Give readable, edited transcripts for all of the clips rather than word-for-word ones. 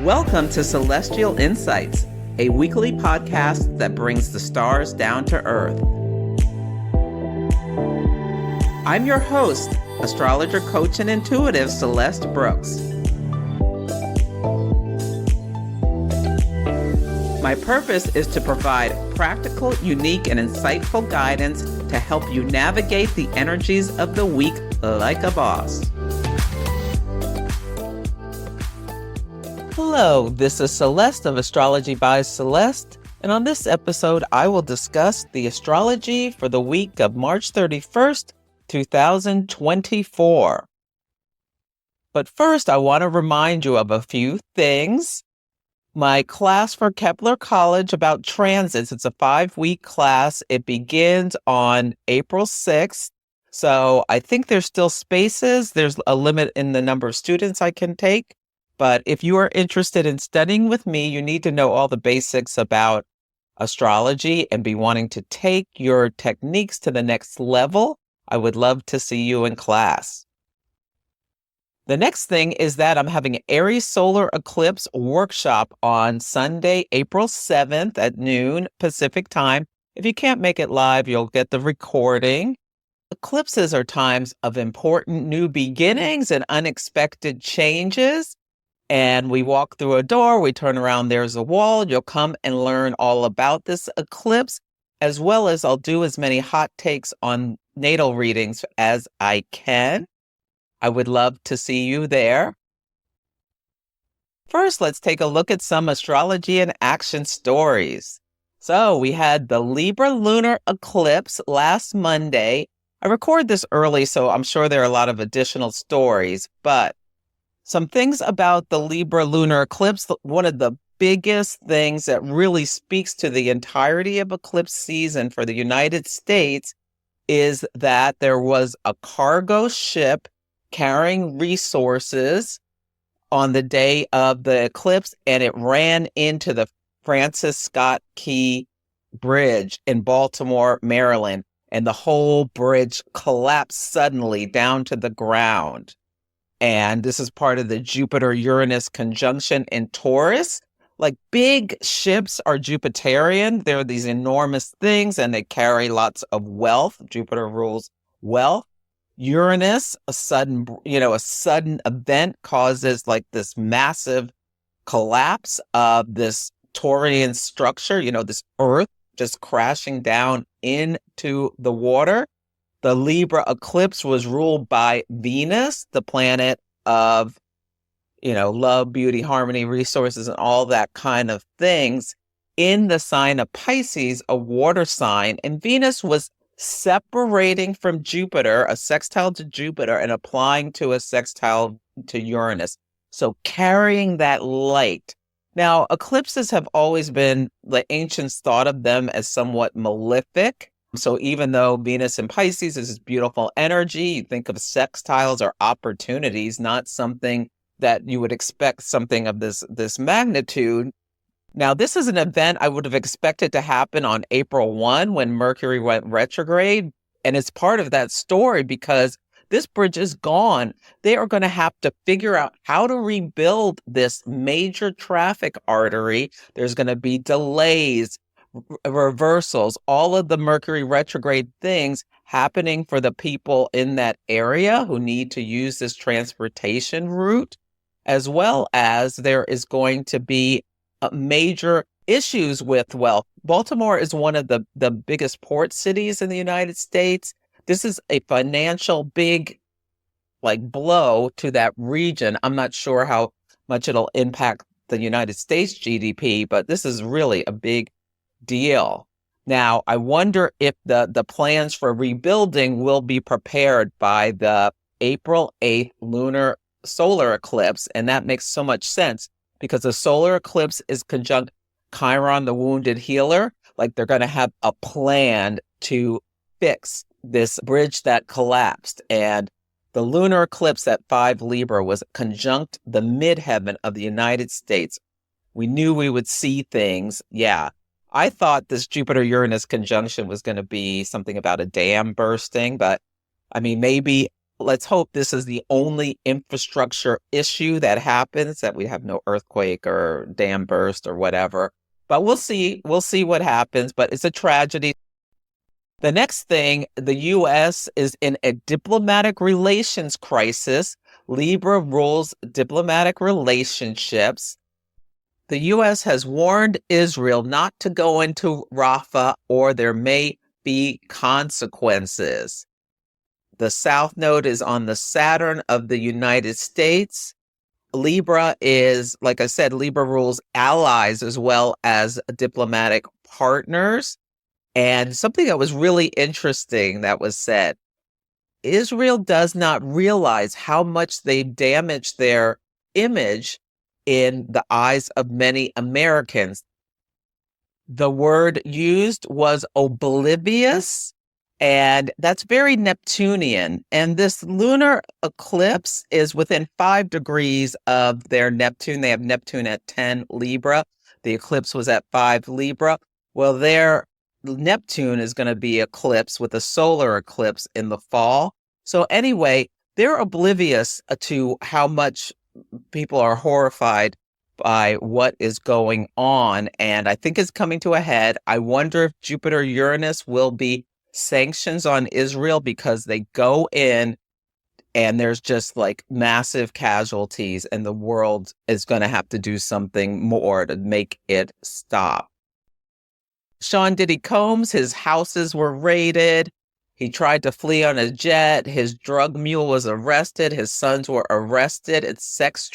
Welcome to Celestial Insights, a weekly podcast that brings the stars down to earth. I'm your host, astrologer, coach, and intuitive Celeste Brooks. My purpose is to provide practical, unique, and insightful guidance to help you navigate the energies of the week like a boss. Hello, this is Celeste of Astrology by Celeste, and on this episode, I will discuss the astrology for the week of March 31st, 2024. But first, I want to remind you of a few things. My class for Kepler College about transits, it's a 5-week class. It begins on April 6th. So I think there's still spaces. There's a limit in the number of students I can take. But if you are interested in studying with me, you need to know all the basics about astrology and be wanting to take your techniques to the next level. I would love to see you in class. The next thing is that I'm having an Aries Solar Eclipse workshop on Sunday, April 7th at noon Pacific time. If you can't make it live, you'll get the recording. Eclipses are times of important new beginnings and unexpected changes. And we walk through a door, we turn around, there's a wall. You'll come and learn all about this eclipse, as well as I'll do as many hot takes on natal readings as I can. I would love to see you there. First, let's take a look at some astrology and action stories. So we had the Libra lunar eclipse last Monday. I record this early, so I'm sure there are a lot of additional stories, but some things about the Libra lunar eclipse. One of the biggest things that really speaks to the entirety of eclipse season for the United States is that there was a cargo ship carrying resources on the day of the eclipse, and it ran into the Francis Scott Key Bridge in Baltimore, Maryland, and the whole bridge collapsed suddenly down to the ground. And this is part of the Jupiter-Uranus conjunction in Taurus. Like, big ships are Jupiterian. They're these enormous things and they carry lots of wealth. Jupiter rules wealth. Uranus, a sudden event causes like this massive collapse of this Taurian structure, this earth just crashing down into the water. The Libra eclipse was ruled by Venus, the planet of, love, beauty, harmony, resources, and all that kind of things, in the sign of Pisces, a water sign. And Venus was separating from Jupiter, a sextile to Jupiter, and applying to a sextile to Uranus. So carrying that light. Now, eclipses have always been, the ancients thought of them as somewhat malefic. So even though Venus in Pisces is this beautiful energy, you think of sextiles or opportunities, not something that you would expect something of this magnitude. Now, this is an event I would have expected to happen on April 1 when Mercury went retrograde. And it's part of that story because this bridge is gone. They are going to have to figure out how to rebuild this major traffic artery. There's going to be delays, reversals, all of the Mercury retrograde things happening for the people in that area who need to use this transportation route, as well as there is going to be major issues with wealth. Baltimore is one of the biggest port cities in the United States. This is a financial big blow to that region. I'm not sure how much it'll impact the United States GDP, but this is really a big deal. Now, I wonder if the plans for rebuilding will be prepared by the April 8th lunar solar eclipse. And that makes so much sense because the solar eclipse is conjunct Chiron, the wounded healer. Like, they're going to have a plan to fix this bridge that collapsed. And the lunar eclipse at 5 Libra was conjunct the midheaven of the United States. We knew we would see things. Yeah. I thought this Jupiter-Uranus conjunction was going to be something about a dam bursting, but maybe let's hope this is the only infrastructure issue that happens, that we have no earthquake or dam burst or whatever. But we'll see. We'll see what happens. But it's a tragedy. The next thing, the U.S. is in a diplomatic relations crisis. Libra rules diplomatic relationships. The U.S. has warned Israel not to go into Rafah, or there may be consequences. The South Node is on the Saturn of the United States. Libra is, like I said, Libra rules allies as well as diplomatic partners. And something that was really interesting that was said, Israel does not realize how much they damaged their image in the eyes of many Americans. The word used was oblivious, and that's very Neptunian. And this lunar eclipse is within 5 degrees of their Neptune. They have Neptune at 10 Libra. The eclipse was at 5 Libra. Well, their Neptune is going to be eclipsed with a solar eclipse in the fall. So anyway, they're oblivious to how much people are horrified by what is going on. And I think it's coming to a head. I wonder if Jupiter Uranus will be sanctions on Israel, because they go in and there's just like massive casualties, and the world is going to have to do something more to make it stop. Sean Diddy Combs, his houses were raided. He tried to flee on a jet. His drug mule was arrested. His sons were arrested. It's sex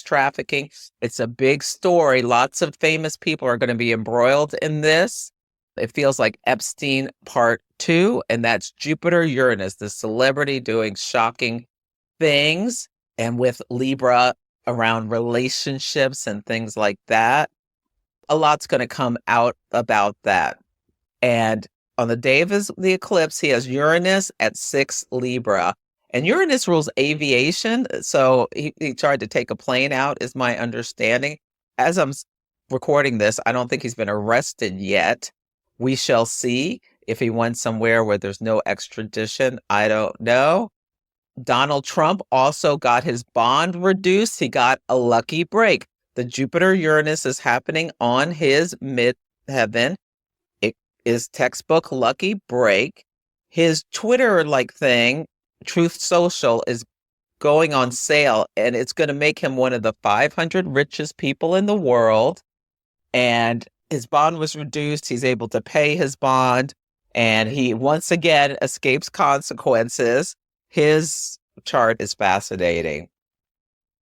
trafficking. It's a big story. Lots of famous people are going to be embroiled in this. It feels like Epstein Part 2, and that's Jupiter Uranus, the celebrity doing shocking things, and with Libra around relationships and things like that. A lot's going to come out about that. And on the day of the eclipse, he has Uranus at 6 Libra. And Uranus rules aviation, so he tried to take a plane out, is my understanding. As I'm recording this, I don't think he's been arrested yet. We shall see if he went somewhere where there's no extradition. I don't know. Donald Trump also got his bond reduced. He got a lucky break. The Jupiter Uranus is happening on his midheaven. It is textbook lucky break. His Twitter-like thing, Truth Social, is going on sale, and it's going to make him one of the 500 richest people in the world. And his bond was reduced. He's able to pay his bond, and he once again escapes consequences. His chart is fascinating.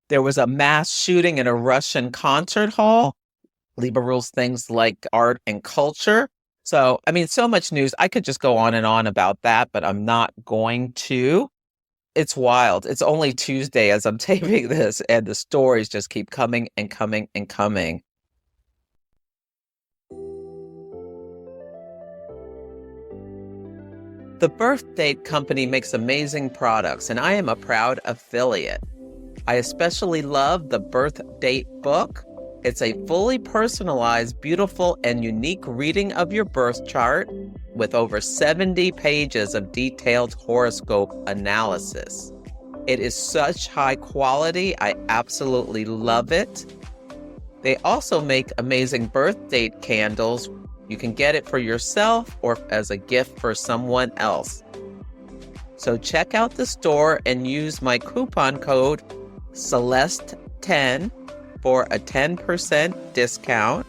There was a mass shooting in a Russian concert hall. Libra rules things like art and culture. So, I mean, so much news. I could just go on and on about that, but I'm not going to. It's wild. It's only Tuesday as I'm taping this, and the stories just keep coming and coming and coming. The Birthdate Company makes amazing products, and I am a proud affiliate. I especially love the Birthdate book. It's a fully personalized, beautiful, and unique reading of your birth chart with over 70 pages of detailed horoscope analysis. It is such high quality. I absolutely love it. They also make amazing birthday candles. You can get it for yourself or as a gift for someone else. So check out the store and use my coupon code Celeste10 for a 10% discount.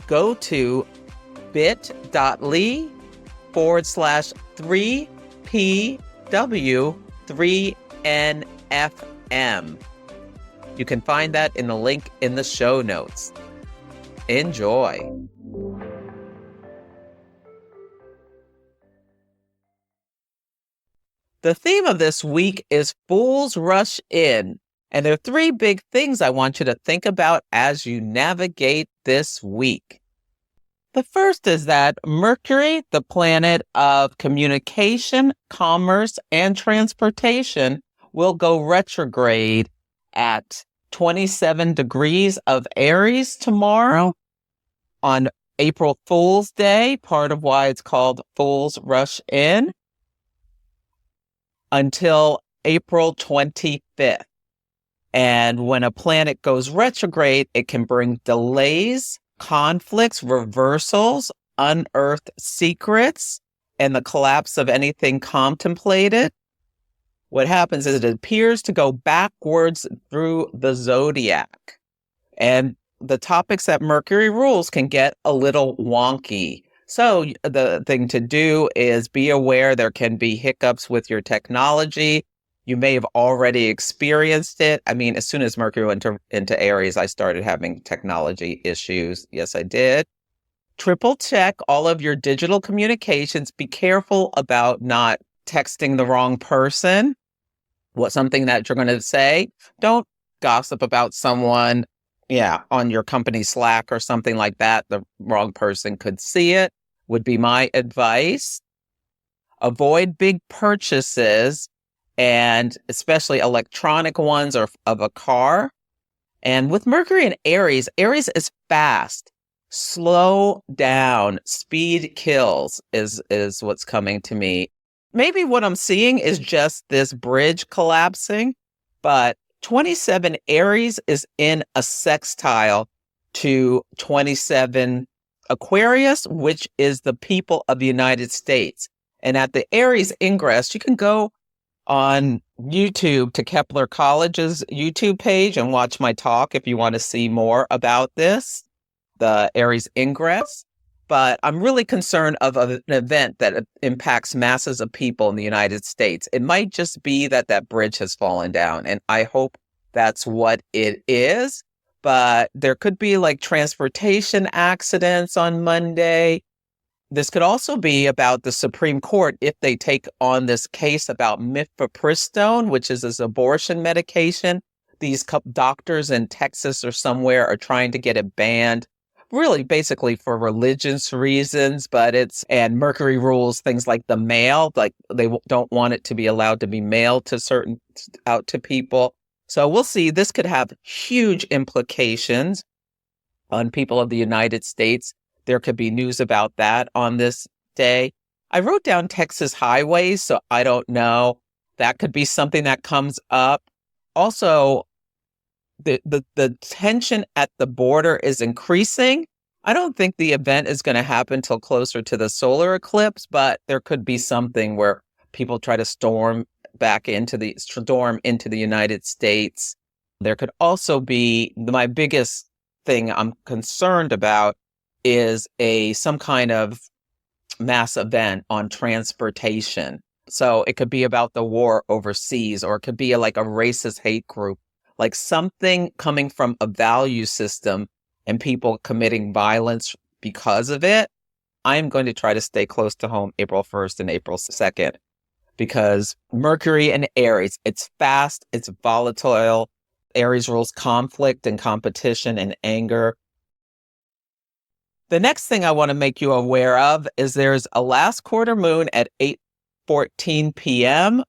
Go to bit.ly/3PW3NFM. You can find that in the link in the show notes. Enjoy. The theme of this week is Fools Rush In, and there are 3 big things I want you to think about as you navigate this week. The first is that Mercury, the planet of communication, commerce, and transportation, will go retrograde at 27 degrees of Aries tomorrow on April Fool's Day, part of why it's called Fools Rush In. until April 25th. And when a planet goes retrograde, it can bring delays, conflicts, reversals, unearthed secrets, and the collapse of anything contemplated. What happens is it appears to go backwards through the zodiac. And the topics that Mercury rules can get a little wonky. So the thing to do is be aware there can be hiccups with your technology. You may have already experienced it. I mean, as soon as Mercury went into Aries, I started having technology issues. Yes, I did. Triple check all of your digital communications. Be careful about not texting the wrong person. Something that you're going to say. Don't gossip about someone, on your company Slack or something like that. The wrong person could see it, would be my advice. Avoid big purchases, and especially electronic ones or of a car. And with Mercury in Aries, Aries is fast. Slow down. Speed kills is what's coming to me. Maybe what I'm seeing is just this bridge collapsing, but 27 Aries is in a sextile to 27 Aquarius, which is the people of the United States. And at the Aries ingress, you can go on YouTube to Kepler College's YouTube page and watch my talk if you want to see more about this, the Aries ingress. But I'm really concerned of an event that impacts masses of people in the United States. It might just be that bridge has fallen down, and I hope that's what it is. But there could be like transportation accidents on Monday. This could also be about the Supreme Court if they take on this case about mifepristone, which is this abortion medication. These doctors in Texas or somewhere are trying to get it banned, really basically for religious reasons, and Mercury rules things like the mail, like they don't want it to be allowed to be mailed out to people. So we'll see. This could have huge implications on people of the United States. There could be news about that on this day. I wrote down Texas highways, so I don't know. That could be something that comes up. Also, the tension at the border is increasing. I don't think the event is going to happen till closer to the solar eclipse, but there could be something where people try to storm into the United States. There could also be, my biggest thing I'm concerned about is some kind of mass event on transportation. So it could be about the war overseas, or it could be like a racist hate group, like something coming from a value system and people committing violence because of it. I'm going to try to stay close to home April 1st and April 2nd, because Mercury and Aries, it's fast, it's volatile. Aries rules conflict and competition and anger. The next thing I want to make you aware of is there's a last quarter moon at 8:14 p.m.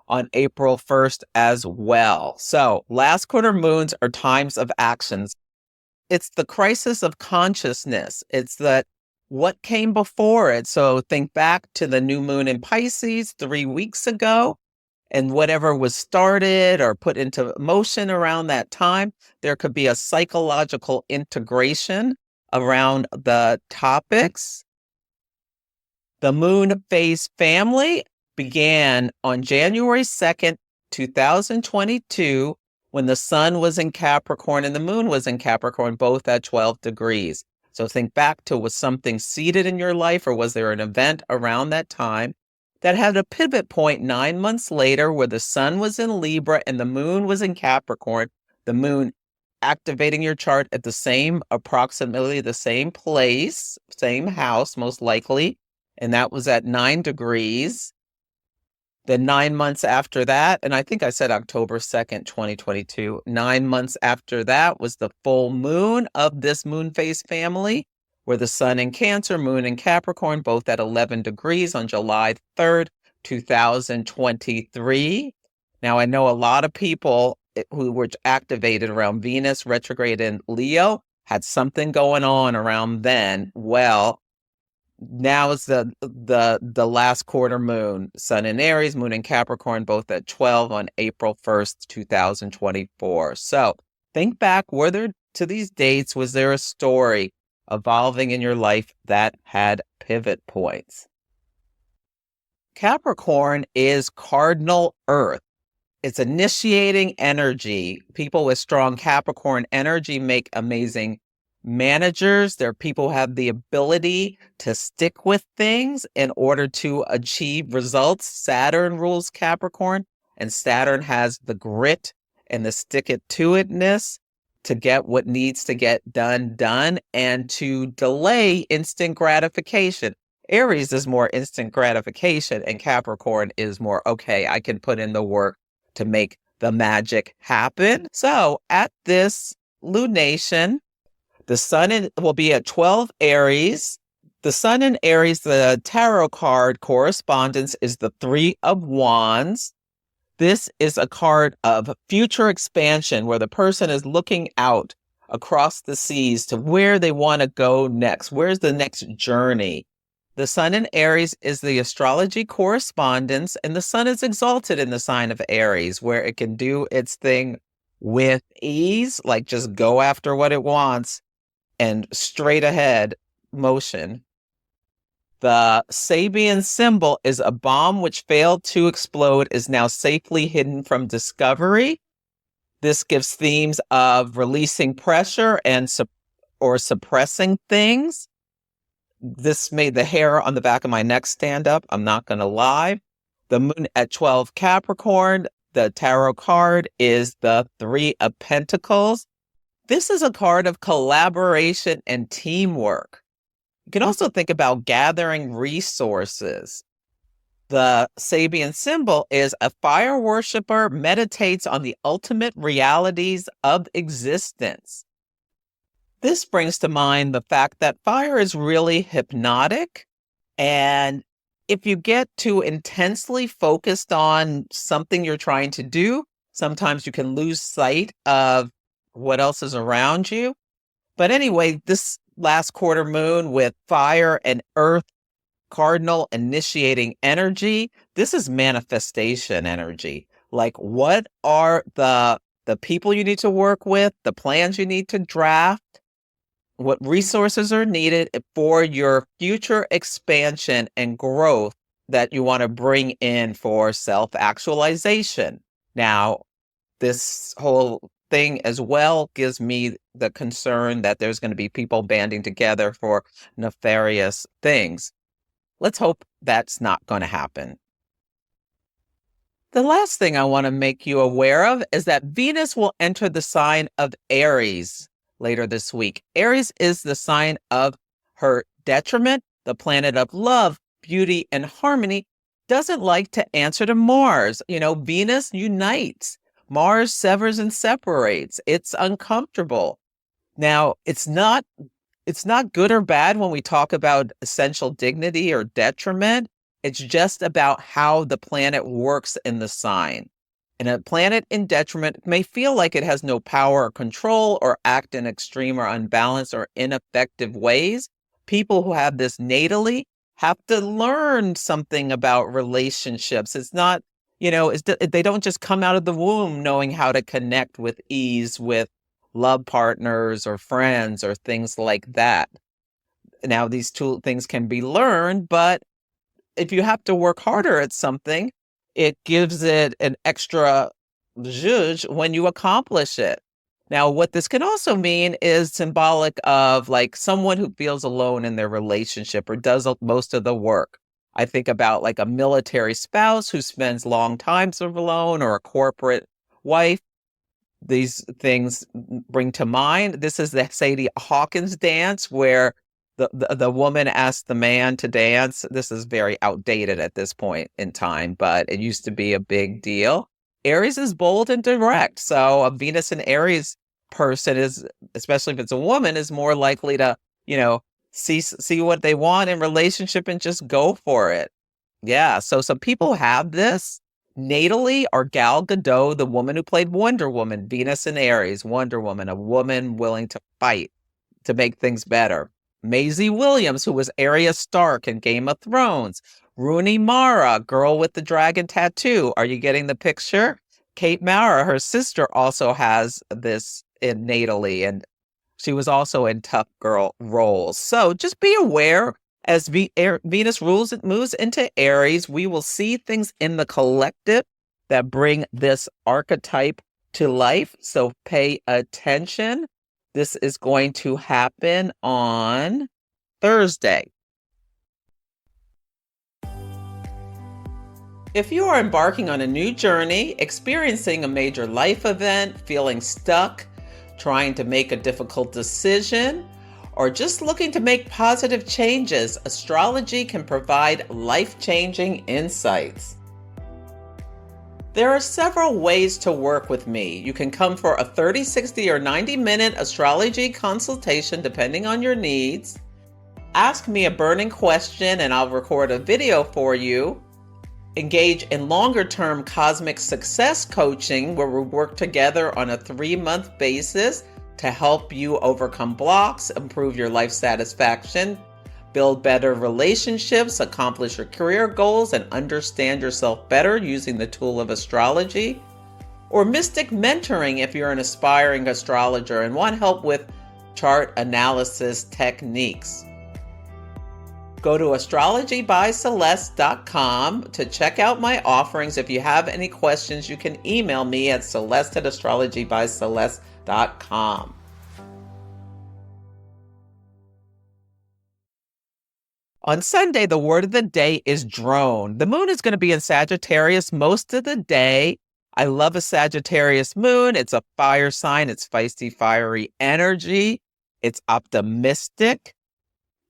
on April 1st as well. So last quarter moons are times of actions. It's the crisis of consciousness. It's what came before it. So think back to the new moon in Pisces 3 weeks ago, and whatever was started or put into motion around that time, there could be a psychological integration around the topics. The moon phase family began on January 2nd, 2022, when the sun was in Capricorn and the moon was in Capricorn, both at 12 degrees. So think back to, was something seated in your life, or was there an event around that time that had a pivot point 9 months later where the sun was in Libra and the moon was in Capricorn, the moon activating your chart at approximately the same place, same house, most likely. And that was at 9 degrees. Then 9 months after that, and I think I said October 2nd, 2022, 9 months after that was the full moon of this moon phase family, where the sun in Cancer, moon in Capricorn, both at 11 degrees on July 3rd, 2023. Now, I know a lot of people who were activated around Venus retrograde in Leo had something going on around then. Well, now is the last quarter moon. Sun in Aries, moon in Capricorn, both at 12 on April 1st, 2024. So think back, to these dates, was there a story evolving in your life that had pivot points? Capricorn is cardinal earth. It's initiating energy. People with strong Capricorn energy make amazing managers. They're people who have the ability to stick with things in order to achieve results. Saturn rules Capricorn, and Saturn has the grit and the stick it to itness to get what needs to get done and to delay instant gratification. Aries is more instant gratification, and Capricorn is more, okay, I can put in the work to make the magic happen. So at this lunation, the sun will be at 12 Aries. The sun in Aries, the tarot card correspondence is the Three of Wands. This is a card of future expansion where the person is looking out across the seas to where they want to go next. Where's the next journey? The sun in Aries is the astrology correspondence, and the sun is exalted in the sign of Aries, where it can do its thing with ease, like just go after what it wants and straight ahead motion. The Sabian symbol is a bomb which failed to explode, is now safely hidden from discovery. This gives themes of releasing pressure and or suppressing things. This made the hair on the back of my neck stand up. I'm not going to lie. The moon at 12 Capricorn, the tarot card is the Three of Pentacles. This is a card of collaboration and teamwork. You can also think about gathering resources. The Sabian symbol is a fire worshiper meditates on the ultimate realities of existence. This brings to mind the fact that fire is really hypnotic. And if you get too intensely focused on something you're trying to do, sometimes you can lose sight of what else is around you. But anyway, this last quarter moon with fire and earth cardinal initiating energy, this is manifestation energy. Like, what are the people you need to work with, the plans you need to draft, what resources are needed for your future expansion and growth that you want to bring in for self-actualization. Now, this whole thing as well gives me the concern that there's going to be people banding together for nefarious things. Let's hope that's not going to happen. The last thing I want to make you aware of is that Venus will enter the sign of Aries later this week. Aries is the sign of her detriment. The planet of love, beauty, and harmony doesn't like to answer to Mars. Venus unites. Mars severs and separates. It's uncomfortable. Now, it's not good or bad when we talk about essential dignity or detriment. It's just about how the planet works in the sign. And a planet in detriment may feel like it has no power or control or act in extreme or unbalanced or ineffective ways. People who have this natally have to learn something about relationships. It's not, they don't just come out of the womb knowing how to connect with ease with love partners or friends or things like that. Now, these two things can be learned, but if you have to work harder at something, it gives it an extra zhuzh when you accomplish it. Now, what this can also mean is symbolic of like someone who feels alone in their relationship or does most of the work. I think about like a military spouse who spends long times alone, or a corporate wife. These things bring to mind. This is the Sadie Hawkins dance where the woman asked the man to dance. This is very outdated at this point in time, but it used to be a big deal. Aries is bold and direct. So a Venus and Aries person is, especially if it's a woman, is more likely to, see what they want in relationship and just go for it. Yeah. So some people have this. Natally are Gal Gadot, the woman who played Wonder Woman, Venus and Aries, Wonder Woman, a woman willing to fight to make things better. Maisie Williams, who was Arya Stark in Game of Thrones. Rooney Mara, girl with the dragon tattoo. Are you getting the picture? Kate Mara, her sister, also has this in natally, and she was also in tough girl roles. So just be aware as Venus moves into Aries, we will see things in the collective that bring this archetype to life. So pay attention. This is going to happen on Thursday. If you are embarking on a new journey, experiencing a major life event, feeling stuck, trying to make a difficult decision, or just looking to make positive changes, astrology can provide life-changing insights. There are several ways to work with me. You can come for a 30, 60, or 90-minute astrology consultation depending on your needs. Ask me a burning question and I'll record a video for you. Engage in longer-term cosmic success coaching where we work together on a 3-month basis to help you overcome blocks, improve your life satisfaction, build better relationships, accomplish your career goals, and understand yourself better using the tool of astrology. Or mystic mentoring if you're an aspiring astrologer and want help with chart analysis techniques. Go to astrologybyceleste.com to check out my offerings. If you have any questions, you can email me at celeste@astrologybyceleste.com. On Sunday, the word of the day is drone. The moon is going to be in Sagittarius most of the day. I love a Sagittarius moon. It's a fire sign. It's feisty, fiery energy. It's optimistic.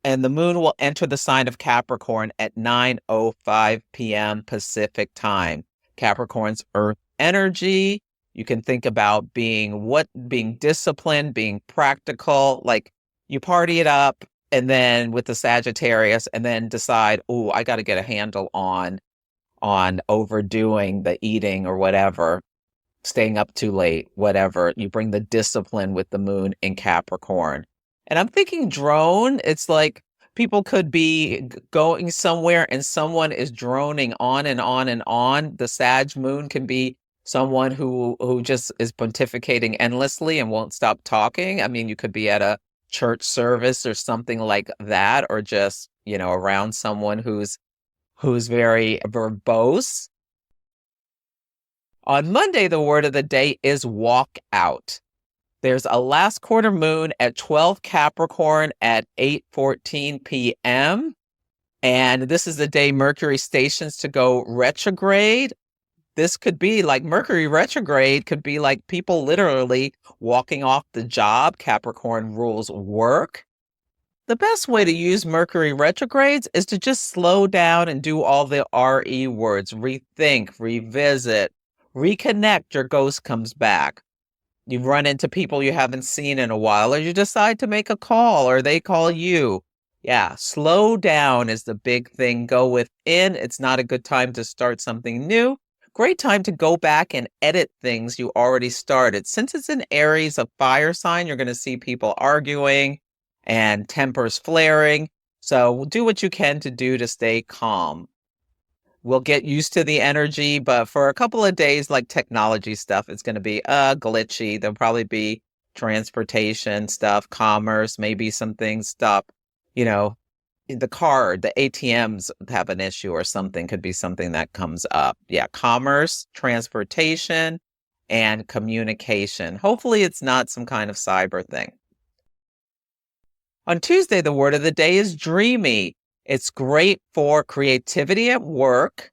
And the moon will enter the sign of Capricorn at 9:05 p.m. Pacific time. Capricorn's earth energy. You can think about being disciplined, being practical, like you party it up and then with the Sagittarius and then decide, oh, I got to get a handle on overdoing the eating or whatever, staying up too late, whatever. You bring the discipline with the moon in Capricorn. And I'm thinking drone, it's like people could be going somewhere and someone is droning on and on and on. The Sag moon can be someone who just is pontificating endlessly and won't stop talking. I mean, you could be at a church service or something like that, or just, around someone who's very verbose. On Monday, the word of the day is walk out. There's a last quarter moon at 12 Capricorn at 8:14 p.m. And this is the day Mercury stations to go retrograde. This could be like Mercury retrograde could be like people literally walking off the job. Capricorn rules work. The best way to use Mercury retrogrades is to just slow down and do all the RE words. Rethink, revisit, reconnect. Your ghost comes back. You run into people you haven't seen in a while, or you decide to make a call, or they call you. Yeah, slow down is the big thing. Go within. It's not a good time to start something new. Great time to go back and edit things you already started. Since it's an Aries, a fire sign, you're going to see people arguing and tempers flaring. So do what you can to do to stay calm. We'll get used to the energy, but for a couple of days, like technology stuff, it's going to be glitchy. There'll probably be transportation stuff, commerce, maybe some things stop, the ATMs have an issue or something, could be something that comes up. Yeah, commerce, transportation, and communication. Hopefully it's not some kind of cyber thing. On Tuesday, the word of the day is dreamy. It's great for creativity at work.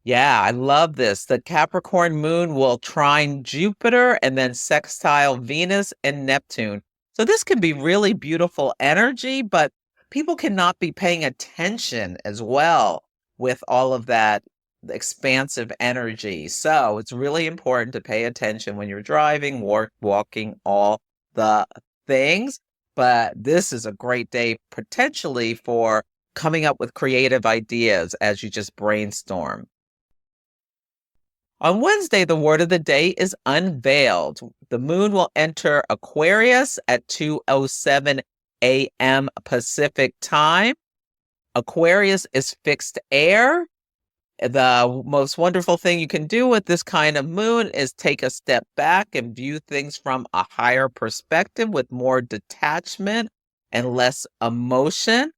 Yeah, I love this. The Capricorn moon will trine Jupiter and then sextile Venus and Neptune. So this can be really beautiful energy, but people cannot be paying attention as well with all of that expansive energy. So it's really important to pay attention when you're driving, walking, all the things. But this is a great day potentially for coming up with creative ideas as you just brainstorm. On Wednesday, the word of the day is unveiled. The moon will enter Aquarius at 2:07 a.m. Pacific time. Aquarius is fixed air. The most wonderful thing you can do with this kind of moon is take a step back and view things from a higher perspective with more detachment and less emotion.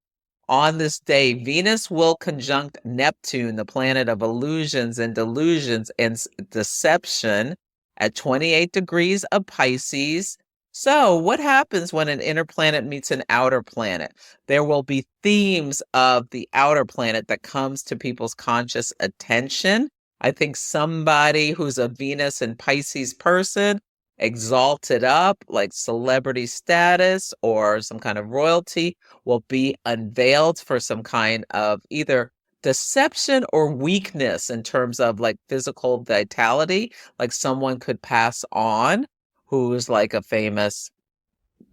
On this day, Venus will conjunct Neptune, the planet of illusions and delusions and deception, at 28 degrees of Pisces. So, what happens when an inner planet meets an outer planet? There will be themes of the outer planet that comes to people's conscious attention. I think somebody who's a Venus and Pisces person, exalted up, like celebrity status or some kind of royalty, will be unveiled for some kind of either deception or weakness in terms of like physical vitality. Like someone could pass on who's like a famous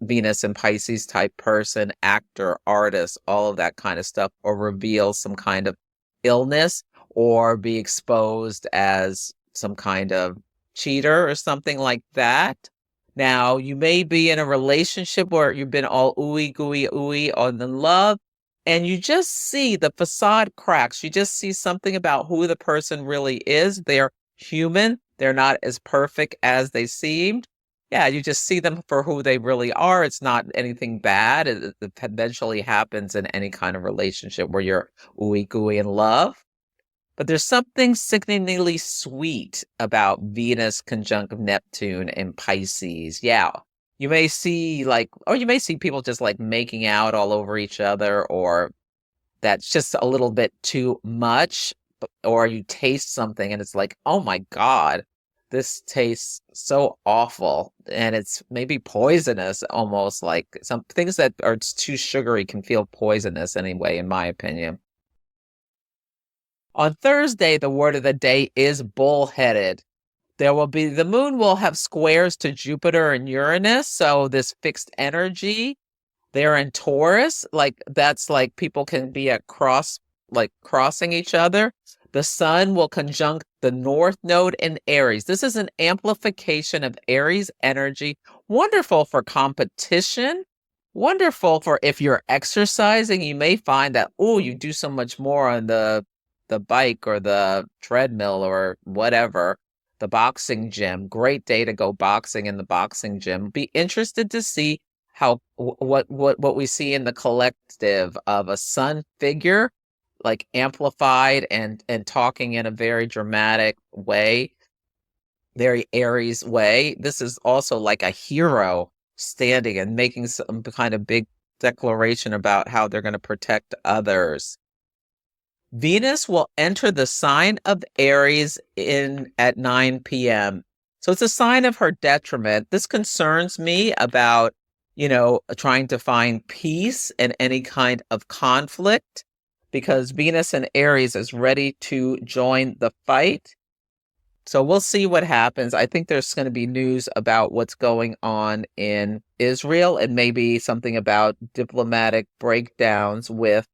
Venus and Pisces type person, actor, artist, all of that kind of stuff, or reveal some kind of illness or be exposed as some kind of cheater or something like that. Now, you may be in a relationship where you've been all ooey gooey ooey on the love, and you just see the facade cracks. You just see something about who the person really is. They're human. They're not as perfect as they seemed. Yeah, you just see them for who they really are. It's not anything bad. It eventually happens in any kind of relationship where you're ooey gooey in love. But there's something sickeningly sweet about Venus conjunct Neptune and Pisces. Yeah, you may see or you may see people just like making out all over each other, or that's just a little bit too much, or you taste something and it's like, oh my God, this tastes so awful. And it's maybe poisonous, almost like some things that are too sugary can feel poisonous anyway, in my opinion. On Thursday, the word of the day is bullheaded. The moon will have squares to Jupiter and Uranus. So this fixed energy, they're in Taurus. That's like people can be at crossing each other. The sun will conjunct the North Node in Aries. This is an amplification of Aries energy. Wonderful for competition. Wonderful for if you're exercising. You may find that, you do so much more on the bike or the treadmill or whatever, the boxing gym. Great day to go boxing in the boxing gym. Be interested to see how what we see in the collective of a sun figure, like amplified and talking in a very dramatic way, very Aries way. This is also like a hero standing and making some kind of big declaration about how they're going to protect others. Venus will enter the sign of Aries at 9 p.m. So it's a sign of her detriment. This concerns me about, trying to find peace in any kind of conflict, because Venus in Aries is ready to join the fight. So we'll see what happens. I think there's going to be news about what's going on in Israel and maybe something about diplomatic breakdowns with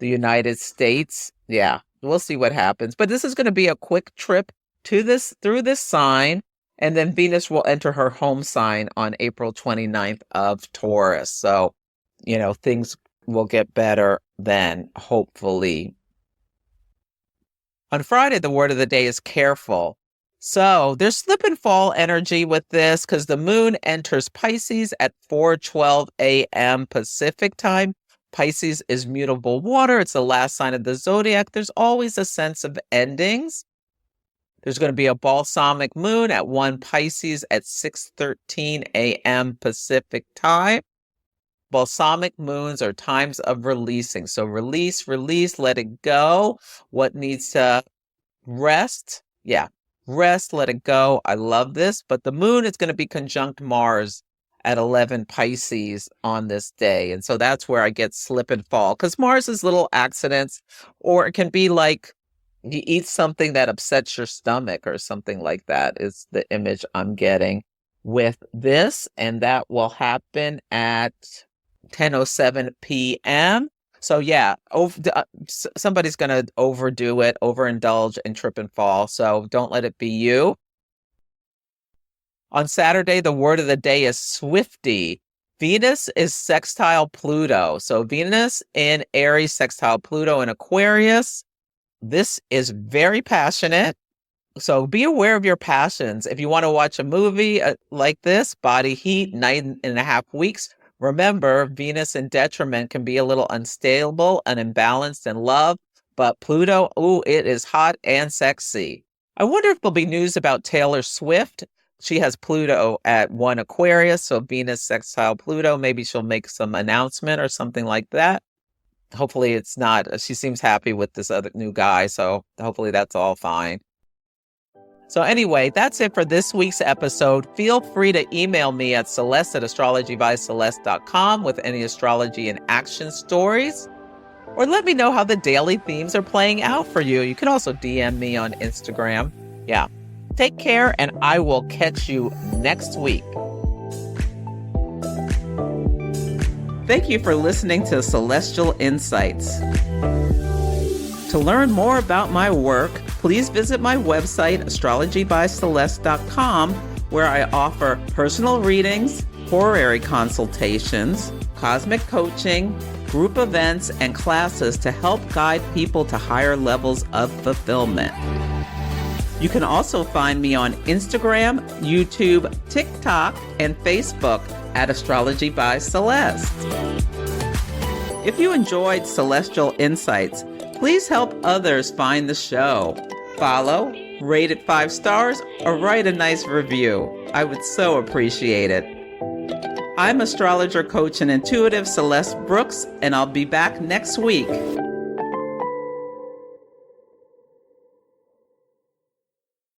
the United States. Yeah, we'll see what happens. But this is going to be a quick trip through this sign, and then Venus will enter her home sign on April 29th of Taurus. So, things will get better then, hopefully. On Friday, the word of the day is careful. So there's slip and fall energy with this because the moon enters Pisces at 4:12 a.m. Pacific time. Pisces is mutable water. It's the last sign of the zodiac. There's always a sense of endings. There's going to be a balsamic moon at 1 Pisces at 6:13 a.m. Pacific time. Balsamic moons are times of releasing. So release, let it go. What needs to rest? Yeah, rest, let it go. I love this. But the moon is going to be conjunct Mars at 11 Pisces on this day. And so that's where I get slip and fall, because Mars is little accidents, or it can be like you eat something that upsets your stomach or something like that is the image I'm getting with this. And that will happen at 10:07 p.m. So yeah, somebody's going to overdo it, overindulge, and trip and fall. So don't let it be you. On Saturday, the word of the day is SWIFTY. Venus is sextile Pluto. So Venus in Aries, sextile Pluto in Aquarius. This is very passionate. So be aware of your passions. If you want to watch a movie like this, Body Heat, 9.5 weeks, remember Venus in detriment can be a little unstable and imbalanced in love, but Pluto, ooh, it is hot and sexy. I wonder if there'll be news about Taylor Swift. She has Pluto at 1 Aquarius, so Venus sextile Pluto. Maybe she'll make some announcement or something like that. Hopefully it's not. She seems happy with this other new guy, so hopefully that's all fine. So anyway, that's it for this week's episode. Feel free to email me at celeste@astrologybyceleste.com with any astrology and action stories. Or let me know how the daily themes are playing out for you. You can also DM me on Instagram. Yeah. Take care, and I will catch you next week. Thank you for listening to Celestial Insights. To learn more about my work, please visit my website, astrologybyceleste.com, where I offer personal readings, horary consultations, cosmic coaching, group events, and classes to help guide people to higher levels of fulfillment. You can also find me on Instagram, YouTube, TikTok, and Facebook at Astrology by Celeste. If you enjoyed Celestial Insights, please help others find the show. Follow, rate it 5 stars, or write a nice review. I would so appreciate it. I'm astrologer, coach, and intuitive Celeste Brooks, and I'll be back next week.